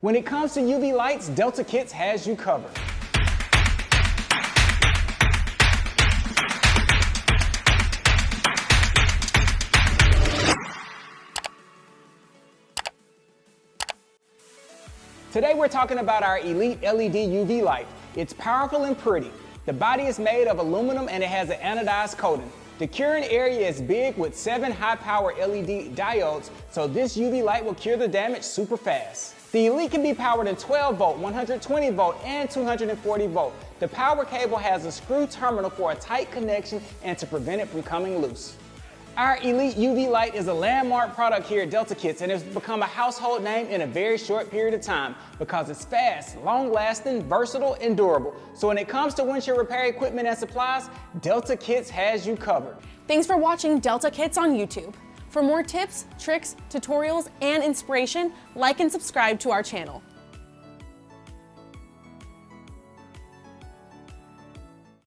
When it comes to UV lights, Delta Kits has you covered. Today we're talking about our Elite LED UV light. It's powerful and pretty. The body is made of aluminum and it has an anodized coating. The curing area is big with 7 high-power LED diodes, so this UV light will cure the damage super fast. The Elite can be powered in 12 volt, 120 volt, and 240 volt. The power cable has a screw terminal for a tight connection and to prevent it from coming loose. Our Elite UV light is a landmark product here at Delta Kits and has become a household name in a very short period of time because it's fast, long-lasting, versatile, and durable. So when it comes to windshield repair equipment and supplies, Delta Kits has you covered. Thanks for watching Delta Kits on YouTube. For more tips, tricks, tutorials, and inspiration, like and subscribe to our channel.